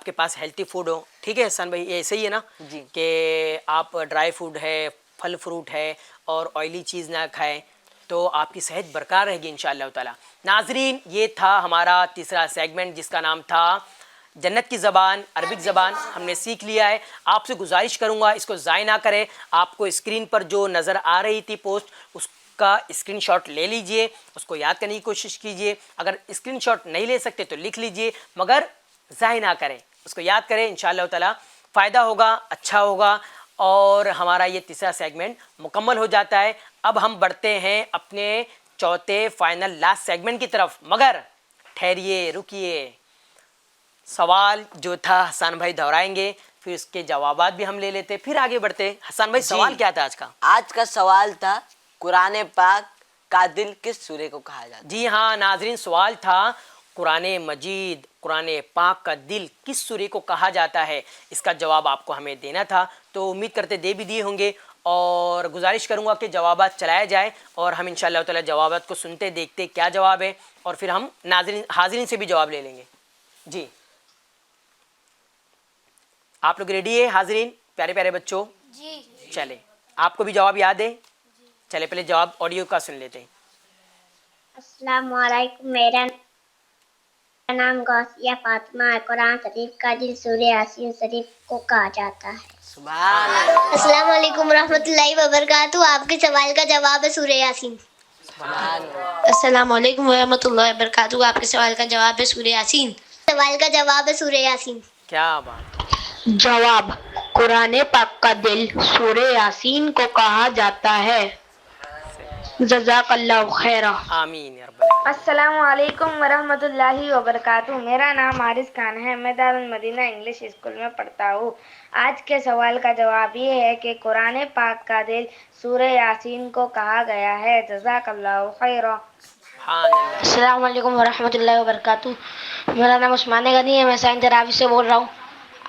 C: کے پاس ہیلتھی فوڈ ہو. ٹھیک ہے حسن بھائی ایسے ہی ہے نا
B: جی
C: کہ آپ ڈرائی فوڈ ہے پھل فروٹ ہے اور آئلی چیز نہ کھائیں تو آپ کی صحت برقرار رہے گی انشاءاللہ تعالی. ناظرین یہ تھا ہمارا تیسرا سیگمنٹ جس کا نام تھا جنت کی زبان عربک زبان. ہم نے سیکھ لیا ہے. آپ سے گزارش کروں گا اس کو ضائع نہ کریں. آپ کو اسکرین پر جو نظر آ رہی تھی پوسٹ اس کا اسکرین شاٹ لے لیجئے. اس کو یاد کرنے کی کوشش کیجئے. اگر اسکرین شاٹ نہیں لے سکتے تو لکھ لیجئے مگر ضائع نہ کریں. اس کو یاد کریں انشاءاللہ تعالی فائدہ ہوگا اچھا ہوگا. اور ہمارا یہ تیسرا سیگمنٹ مکمل ہو جاتا ہے. اب ہم بڑھتے ہیں اپنے چوتھے فائنل لاسٹ سیگمنٹ کی طرف. مگر ٹھہریے رکیے. سوال جو تھا حسان بھائی دہرائیں گے پھر اس کے جوابات بھی ہم لے لیتے پھر آگے بڑھتے. حسان بھائی سوال کیا تھا آج کا؟
B: آج کا سوال تھا قرآن پاک کا دل کس سورے کو کہا جاتا ہے؟
C: جی ہاں ناظرین سوال تھا قرآن مجید قرآن پاک کا دل کس سورے کو کہا جاتا ہے. اس کا جواب آپ کو ہمیں دینا تھا تو امید کرتے دے بھی دیے ہوں گے. اور گزارش کروں گا کہ جوابات چلائے جائے اور ہم انشاءاللہ تعالی جوابات کو سنتے دیکھتے کیا جواب ہے اور پھر ہم ناظرین حاضرین سے بھی جواب لے لیں گے. جی آپ لوگ ریڈی ہے حاضرین پیارے پیارے بچوں؟
D: جی.
C: چلے آپ کو بھی جواب یاد ہے. چلے پہلے جواب آڈیو کا سن لیتے ہیں.
I: السلام علیکم. میرا نام غوثیہ فاطمہ ہے. قرآن شریف کا دل سورہ یاسین شریف کو کہا جاتا ہے.
B: سبحان اللہ.
I: السلام علیکم ورحمۃ اللہ وبرکاتہ. آپ کے سوال کا جواب ہے سورہ یاسین.
B: سبحان اللہ.
J: السلام علیکم ورحمۃ اللہ وبرکاتہ. آپ کے سوال کا جواب ہے سورہ یاسین.
I: سوال کا جواب ہے سورہ یاسین.
C: کیا بات.
J: جواب قرآن پاک کا دل سورہ یاسین کو کہا جاتا ہے. جزاک اللہ خیرہ.
C: آمین یا رب العالمین.
K: السلام علیکم ورحمۃ اللہ وبرکاتہ. میرا نام حارث خان ہے. میں دارالمدینہ انگلش اسکول میں پڑھتا ہوں. آج کے سوال کا جواب یہ ہے کہ قرآن پاک کا دل سورہ یاسین کو کہا گیا ہے. جزاک اللہ خیرہ.
C: سبحان اللہ.
J: السلام علیکم ورحمۃ اللہ وبرکاتہ. میرا نام عثمان غنی ہے. میں سائن تراوی سے بول رہا ہوں.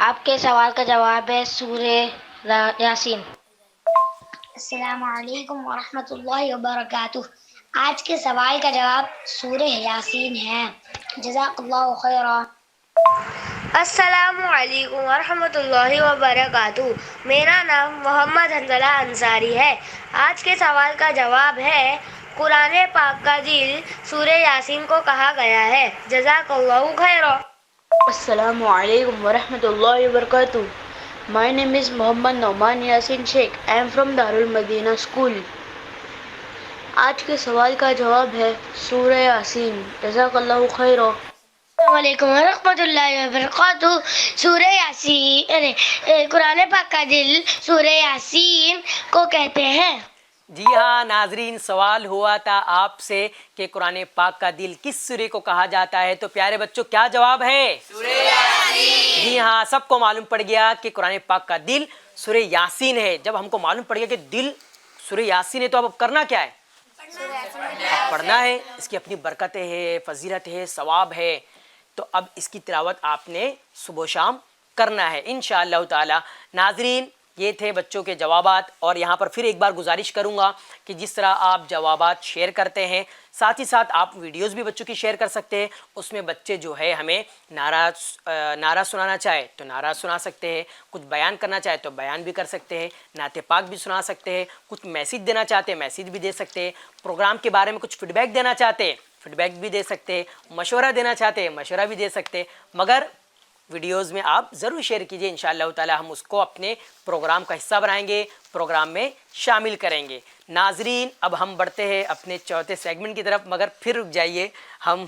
J: آپ کے سوال کا جواب ہے سورہ یاسین.
I: السلام علیکم ورحمۃ اللہ وبرکاتہ. آج کے سوال کا جواب سورہ یاسین ہے. جزاک اللہ خیرہ.
K: السلام علیکم ورحمۃ اللہ وبرکاتہ. میرا نام محمد حنزلہ انصاری ہے. آج کے سوال کا جواب ہے قرآن پاک کا دل سورہ یاسین کو کہا گیا ہے. جزاک اللہ خیرا.
J: السلام علیکم ورحمۃ اللہ وبرکاتہ. My name is Mohammad Nauman Yasin Sheikh. I am from Darul Madina School. آج کے سوال کا جواب ہے سورہ یاسین. جزاک اللہ خیرا.
I: السلام علیکم ورحمۃ اللہ وبرکاتہ. سورہ یاسین قرآن پاک کا دل سورہ یاسین کو کہتے ہیں.
C: جی ہاں ناظرین، سوال ہوا تھا آپ سے کہ قرآن پاک کا دل کس سورے کو کہا جاتا ہے، تو پیارے بچوں کیا جواب ہے؟ سورہ یاسین. جی ہاں، سب کو معلوم پڑ گیا کہ قرآن پاک کا دل سورہ یاسین ہے. جب ہم کو معلوم پڑ گیا کہ دل سورہ یاسین ہے تو اب کرنا کیا ہے؟ اب پڑھنا ہے. اس کی اپنی برکتیں ہے، فضیلت ہے، ثواب ہے. تو اب اس کی تلاوت آپ نے صبح و شام کرنا ہے انشاءاللہ تعالی. ناظرین، یہ تھے بچوں کے جوابات. اور یہاں پر پھر ایک بار گزارش کروں گا کہ جس طرح آپ جوابات شیئر کرتے ہیں، ساتھ ہی ساتھ آپ ویڈیوز بھی بچوں کی شیئر کر سکتے ہیں. اس میں بچے جو ہے ہمیں نعرہ سنانا چاہے تو نعرہ سنا سکتے ہیں، کچھ بیان کرنا چاہے تو بیان بھی کر سکتے ہیں، نعت پاک بھی سنا سکتے ہیں، کچھ میسیج دینا چاہتے ہیں میسیج بھی دے سکتے ہیں، پروگرام کے بارے میں کچھ فیڈ بیک دینا چاہتے ہیں فیڈ بیک بھی دے سکتے ہیں، مشورہ دینا چاہتے ہیں مشورہ بھی دے سکتے ہیں. مگر ویڈیوز میں آپ ضرور شیئر کیجئے. انشاءاللہ تعالی ہم اس کو اپنے پروگرام کا حصہ بنائیں گے، پروگرام میں شامل کریں گے. ناظرین، اب ہم بڑھتے ہیں اپنے چوتھے سیگمنٹ کی طرف. مگر پھر رک جائیے، ہم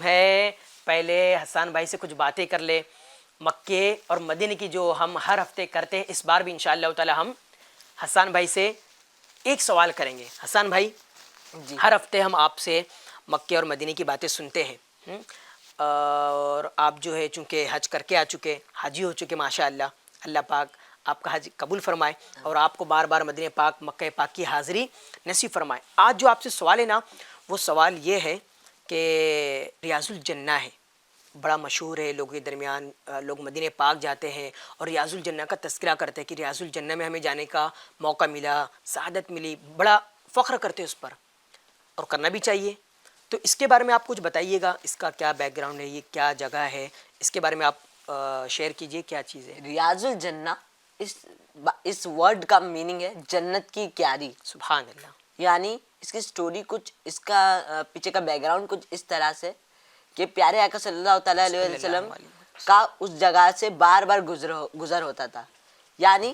C: پہلے حسان بھائی سے کچھ باتیں کر لیں. مکے اور مدینے کی جو ہم ہر ہفتے کرتے ہیں، اس بار بھی انشاءاللہ تعالی ہم حسان بھائی سے ایک سوال کریں گے. حسان بھائی، ہر ہفتے ہم آپ سے مکے اور مدینے کی باتیں سنتے ہیں، اور آپ جو ہے چونکہ حج کر کے آ چکے، حاجی ہو چکے ماشاءاللہ. اللہ پاک آپ کا حج قبول فرمائے اور آپ کو بار بار مدینہ پاک مکہ پاک کی حاضری نصیب فرمائے. آج جو آپ سے سوال ہے نا، وہ سوال یہ ہے کہ ریاض الجنہ ہے، بڑا مشہور ہے لوگوں کے درمیان. لوگ مدینہ پاک جاتے ہیں اور ریاض الجنہ کا تذکرہ کرتے ہیں کہ ریاض الجنہ میں ہمیں جانے کا موقع ملا، سعادت ملی، بڑا فخر کرتے ہیں اس پر، اور کرنا بھی چاہیے. تو اس کے بارے میں آپ کچھ بتائیے گا، اس کا کیا بیک گراؤنڈ ہے، یہ کیا جگہ ہے، اس کے بارے میں آپ شیئر کیجئے. کیا چیز ہے
B: ریاض الجنہ؟ اس ورڈ کا میننگ ہے جنت کی کیاری.
C: سبحان اللہ.
B: یعنی اس کی سٹوری کچھ، اس کا پیچھے کا بیک گراؤنڈ کچھ اس طرح سے کہ پیارے آقا صلی اللہ تعالیٰ علیہ وسلم کا اس جگہ سے بار بار گزر ہوتا تھا. یعنی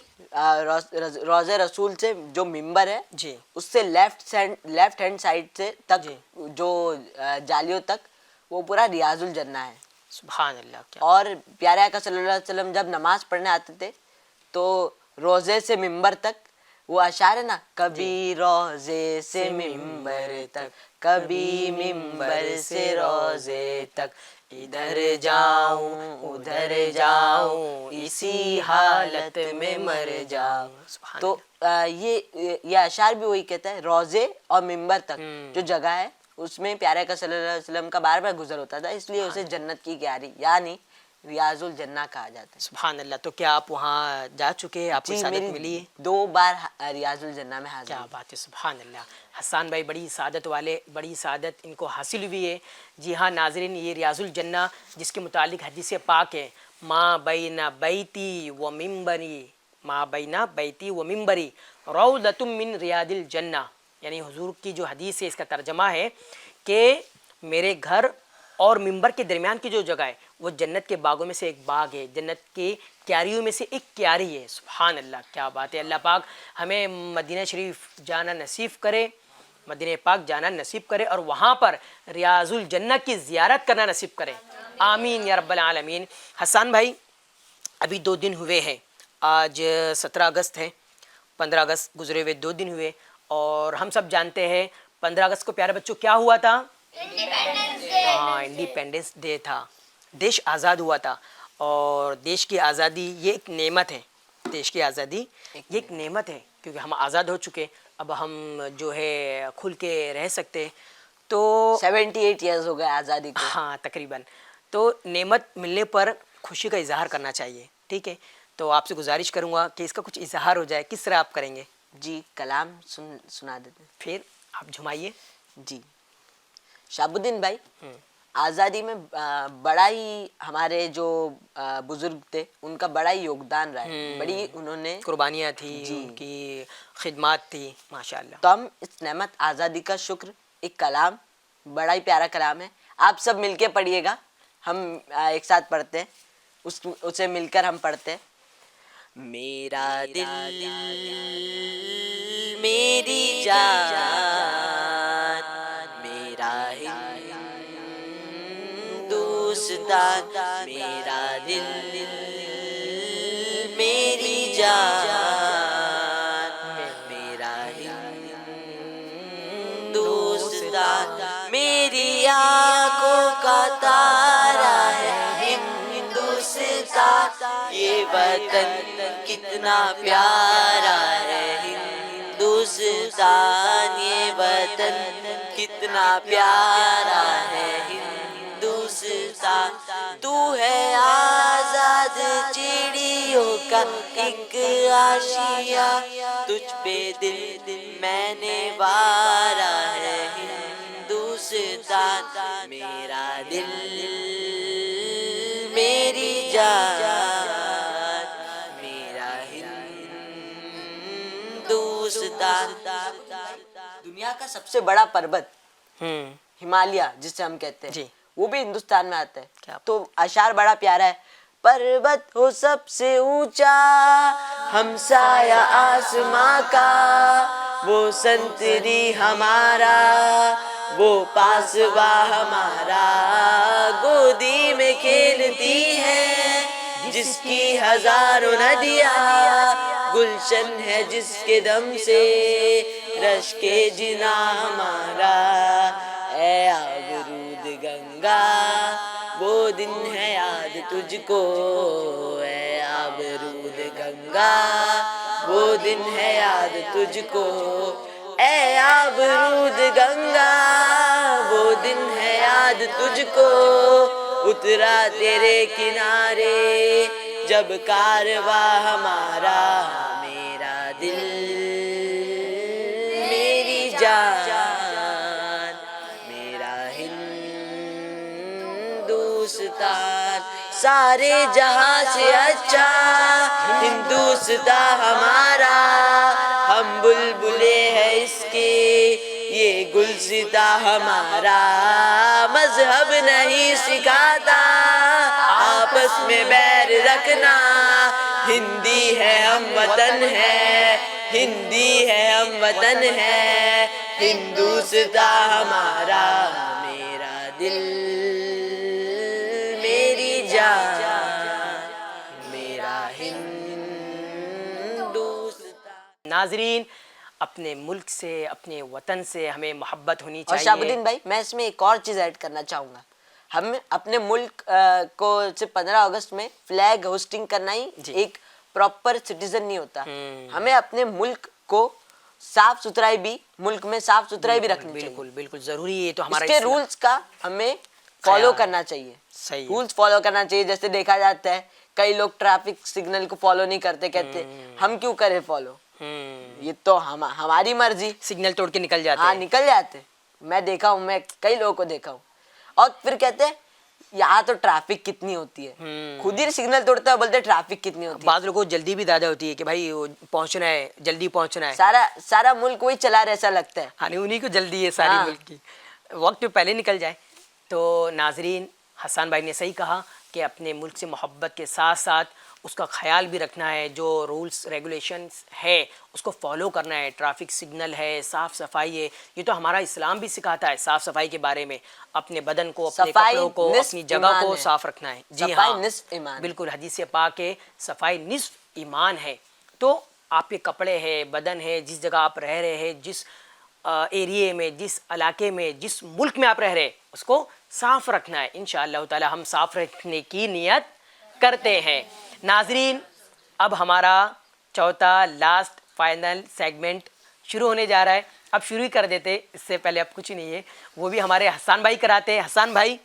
B: روضہ رسول سے جو ممبر ہے
C: جی، اس
B: سے لیفٹ ہینڈ سائڈ سے تک جو جالیوں تک وہ پورا ریاض الجنہ ہے.
C: سبحان اللہ. کیا
B: اور پیارے آقا صلی اللہ علیہ وسلم جب نماز پڑھنے آتے تھے تو روزے سے ممبر تک وہ اشعار ہے نا، کبھی روزے سے ممبر تک، کبھی ممبر سے روزے تک، ادھر جاؤں ادھر جاؤں اسی حالت میں مر جاؤں. تو یہ اشعار بھی وہی کہتا ہے، روزے اور ممبر تک جو جگہ ہے اس میں پیارے کا صلی اللہ علیہ وسلم کا بار بار گزر ہوتا تھا، اس لیے اسے جنت کی کیاری یعنی ریاض الجنہ کہا جاتا ہے.
C: سبحان اللہ. تو کیا آپ وہاں جا چکے ہیں؟ آپ کو سعادت ملی ہے؟
B: 2 بار ریاض الجنہ میں حاضر.
C: کیا بات ہے، سبحان اللہ. حسان بھائی بڑی سعادت والے، بڑی سعادت ان کو حاصل ہوئی ہے. جی ہاں ناظرین، یہ ریاض الجنہ جس کے متعلق حدیث پاک ہے، ما بین بیتی و ممبری، ما بین بیتی و ممبری روضۃ من ریاض الجنہ. یعنی حضور کی جو حدیث ہے اس کا ترجمہ ہے کہ میرے گھر اور ممبر کے درمیان کی جو جگہ ہے وہ جنت کے باغوں میں سے ایک باغ ہے، جنت کی کیاریوں میں سے ایک کیاری ہے. سبحان اللہ. کیا بات ہے. اللہ پاک ہمیں مدینہ شریف جانا نصیب کرے، مدینہ پاک جانا نصیب کرے، اور وہاں پر ریاض الجنہ کی زیارت کرنا نصیب کرے. آمین یا رب العالمین. حسان بھائی، ابھی 2 دن ہوئے ہیں، آج 17 اگست ہے، 15 اگست گزرے ہوئے 2 دن ہوئے، اور ہم سب جانتے ہیں 15 اگست کو پیارے بچوں کیا ہوا تھا؟ انڈیپینڈنس ڈے تھا. دیش آزاد ہوا تھا، اور دیش کی آزادی یہ ایک نعمت ہے. دیش کی آزادی یہ ایک نعمت ہے، کیونکہ ہم آزاد ہو چکے، اب ہم جو ہے کھل کے رہ سکتے. تو
B: 78 ایئرز ہو گئے آزادی کو.
C: ہاں تقریباً. تو نعمت ملنے پر خوشی کا اظہار کرنا چاہیے. ٹھیک ہے، تو آپ سے گزارش کروں گا کہ اس کا کچھ اظہار ہو جائے. کس طرح آپ کریں گے؟
B: جی، کلام سنا دیتے ہیں.
C: پھر آپ جھمائیے.
B: جی. شہاب الدین بھائی، آزادی میں بڑا ہی ہمارے جو بزرگ تھے ان کا بڑا ہی یوگدان رہا ہے، بڑی انہوں نے
C: قربانیاں تھی، ان کی خدمات تھی ماشاءاللہ.
B: تو ہم اس نعمت آزادی کا شکر ایک کلام, بڑا ہی پیارا کلام ہے, آپ سب مل کے پڑھیے گا, ہم ایک ساتھ پڑھتے ہیں, اسے مل کر ہم پڑھتے ہیں. میرا دل میری جان میرا ہندوستان, میرا دل میری جان میرا ہندوستان, میری آنکھوں کا تارا ہے ہندوستان, یہ وطن کتنا پیارا ہے ہندوستان, یہ وطن کتنا پیارا ہے ہندوستان. تو ہے آزاد چڑیوں کا ایک آشیا, تجھ پہ دل میں نے وارا ہے ہندوستان, میرا دل میری جان میرا ہندوستان. دنیا کا سب سے بڑا پربت ہمالیہ جسے ہم کہتے ہیں, وہ بھی ہندوستان میں آتا ہے. تو اشعار بڑا پیارا ہے. پربت ہو سب سے اونچا ہمسایہ آسماں کا, وہ سنتری ہمارا وہ پاسبا ہمارا, گودی میں کھیلتی ہے جس کی ہزاروں ندیاں, گلشن ہے جس کے دم سے رش کے جنا ہمارا. اے آبرود گنگا وہ دن ہے یاد تجھ کو, اے آبرود گنگا وہ دن ہے یاد تجھ کو, اے آبرود گنگا وہ دن ہے یاد تجھ کو, اترا تیرے کنارے جب کارواں ہمارا, میرا دل میری جان میرا ہندوستان, سارے جہاں سے اچھا ہندوستان ہمارا, ہم بلبلے ہیں اس کے یہ گلستہ ہمارا, مذہب نہیں سکھاتا آپس میں بیر رکھنا, ہندی ہے ہم وطن ہے ہندی ہے ہم وطن ہے ہندوستان ہمارا, میرا دل میری جان میرا ہندوستان.
C: ناظرین, اپنے ملک سے اپنے وطن سے ہمیں محبت ہونی
B: اور
C: چاہیے.
B: شہاب الدین بھائی میں اس میں ایک اور چیز ایڈ کرنا چاہوں گا, ہم اپنے ملک کو سے 15 اگست میں فلیگ ہوسٹنگ کرنا ہی ایک پراپر سٹیزن نہیں ہوتا, ہمیں اپنے ملک کو صاف ستھرائی بھی ملک میں صاف ستھرائی بھی رکھنی چاہیے.
C: بالکل بالکل ضروری ہے, تو ہمارا
B: اس کے رولز کا ہمیں فالو کرنا چاہیے, رولز فالو کرنا چاہیے. جیسے دیکھا جاتا ہے کئی لوگ ٹریفک سگنل کو فالو نہیں کرتے, کہتے ہم کیوں کریں فالو, یہ تو ہماری مرضی,
C: سگنل توڑ کے نکل جاتے
B: ہاں نکل جاتے. میں دیکھا ہوں, میں کئی لوگوں کو دیکھا ہوں, اور پھر کہتے ہیں یہاں تو ٹریفک کتنی ہوتی ہے, خود ہی سگنل توڑتا ہے بولتے ٹریفک کتنی ہوتی ہے.
C: بعض لوگوں کو جلدی بھی زیادہ ہوتی ہے کہ بھائی پہنچنا ہے, جلدی پہنچنا ہے,
B: سارا ملک وہی چلا رہا ایسا لگتا ہے,
C: ہاں انہیں کو جلدی ہے ساری ملک کی, وقت پہلے نکل جائے. تو ناظرین, حسان بھائی نے صحیح کہا کہ اپنے ملک سے محبت کے ساتھ ساتھ اس کا خیال بھی رکھنا ہے, جو رولز ریگولیشنز ہے اس کو فالو کرنا ہے. ٹریفک سگنل ہے, صاف صفائی ہے, یہ تو ہمارا اسلام بھی سکھاتا ہے صاف صفائی کے بارے میں, اپنے بدن کو اپنے کپڑوں کو اپنی جگہ کو صاف رکھنا ہے. جی ہاں بالکل, حدیث پاک ہے صفائی نصف ایمان ہے. تو آپ کے کپڑے ہے, بدن ہے, جس جگہ آپ رہ رہے ہیں, جس ایریے میں, جس علاقے میں, جس ملک میں آپ رہ رہے, اس کو صاف رکھنا ہے. انشاءاللہ تعالی ہم صاف رکھنے کی نیت کرتے ہیں. ناظرین, اب ہمارا چوتھا لاسٹ فائنل سیگمنٹ شروع ہونے جا رہا ہے. اب شروع ہی کر دیتے, اس سے پہلے اب کچھ نہیں ہے, وہ بھی ہمارے حسان بھائی کراتے ہیں. حسان بھائی,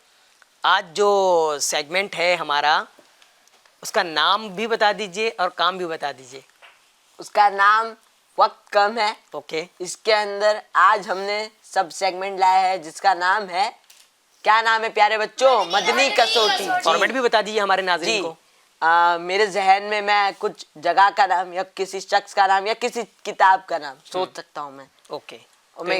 C: آج جو سیگمنٹ ہے ہمارا, اس کا نام بھی بتا دیجئے اور کام بھی بتا دیجئے.
B: اس کا نام وقت کم ہے.
C: اوکے,
B: اس کے اندر آج ہم نے سب سیگمنٹ لایا ہے جس کا نام ہے, کیا نام ہے پیارے بچوں, مدنی کسوٹی.
C: فارمیٹ بھی بتا دیجئے ہمارے ناظرین کو.
B: میرے ذہن میں کچھ جگہ کا نام یا کسی شخص کا نام یا کسی کتاب کا نام سوچ سکتا ہوں میں.
C: اوکے,
B: میں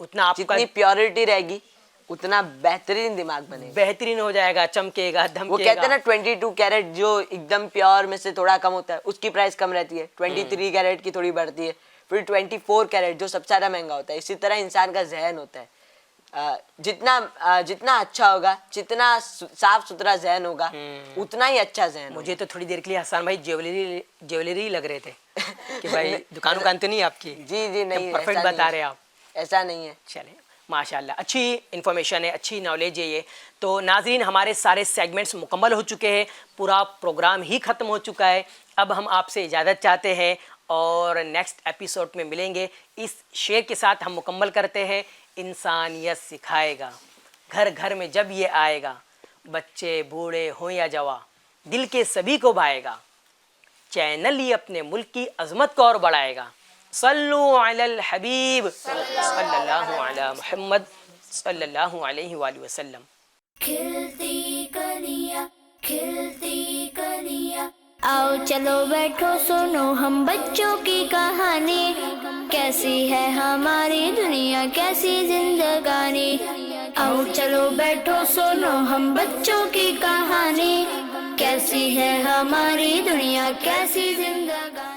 C: اتنا آپ کا
B: جتنی پیورٹی رہے گی اتنا بہترین دماغ بنے گا,
C: بہترین ہو جائے گا, چمکے گا,
B: وہ
C: دھمکے
B: کہتے ہیں
C: گا.
B: نا 22 کیرٹ جو ایک دم پیور میں سے تھوڑا کم ہوتا ہے اس کی پرائس کم رہتی ہے, 23 کیرٹ کی تھوڑی بڑھتی ہے, پھر 24 کیرٹ جو سب سے زیادہ مہنگا ہوتا ہے. اسی طرح انسان کا ذہن ہوتا ہے, جتنا اچھا ہوگا, جتنا صاف ستھرا ذہن ہوگا اتنا ہی اچھا ذہن ہوگا.
C: مجھے تو تھوڑی دیر کے لیے حسان بھائی جیولری لگ رہے تھے کہ بھائی دکان تو نہیں آپ کی.
B: جی نہیں,
C: پرفیکٹ بتا رہے آپ,
B: ایسا نہیں ہے.
C: چلیں ماشاء اللہ, اچھی انفارمیشن ہے, اچھی نالج ہے یہ. تو ناظرین ہمارے سارے سیگمنٹس مکمل ہو چکے ہیں, پورا پروگرام ہی ختم ہو چکا ہے. اب ہم آپ سے اجازت چاہتے ہیں اور نیکسٹ ایپیسوڈ میں ملیں گے. اس شعر کے ساتھ ہم مکمل کرتے ہیں, انسانیت سکھائے گا گھر گھر میں جب یہ آئے گا, بچے بوڑھے ہوں یا جوان دل کے سبھی کو بھائے گا, چینل ہی اپنے ملک کی عظمت کو اور بڑھائے گا. صلو علی الحبیب صلی اللہ علی محمد صلی اللہ علیہ وآلہ وسلم.
A: کھلتی کلیاں کھلتی کلیاں, آؤ چلو بیٹھو سنو ہم بچوں کی کہانی, کیسی ہے ہماری دنیا کیسی زندگانی. آؤ چلو بیٹھو سنو ہم بچوں کی کہانی, کیسی ہے ہماری دنیا کیسی زندگانی.